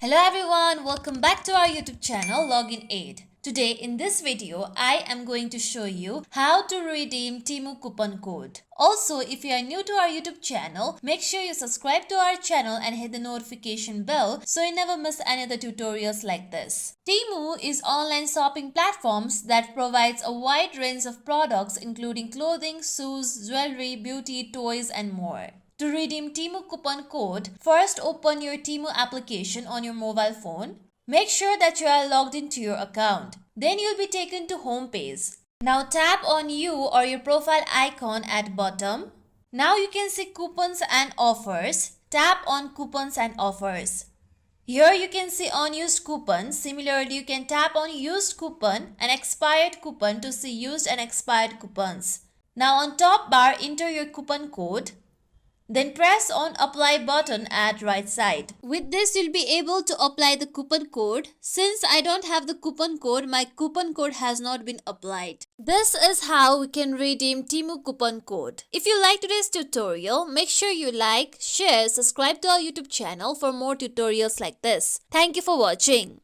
Hello everyone, welcome back to our YouTube channel Login Aid. Today in this video, I am going to show you how to redeem Temu coupon code. Also, if you are new to our YouTube channel, make sure you subscribe to our channel and hit the notification bell so you never miss any other tutorials like this. Temu is online shopping platforms that provides a wide range of products including clothing, shoes, jewelry, beauty, toys and more. To redeem Temu coupon code, first open your Temu application on your mobile phone. Make sure that you are logged into your account. Then you'll be taken to home page. Now tap on you or your profile icon at bottom. Now you can see coupons and offers. Tap on coupons and offers. Here you can see unused coupons. Similarly, you can tap on used coupon and expired coupon to see used and expired coupons. Now on top bar, enter your coupon code. Then press on apply button at right side. With this, you'll be able to apply the coupon code. Since I don't have the coupon code, my coupon code has not been applied. This is how we can redeem Temu coupon code. If you like today's tutorial, make sure you like, share, subscribe to our YouTube channel for more tutorials like this. Thank you for watching.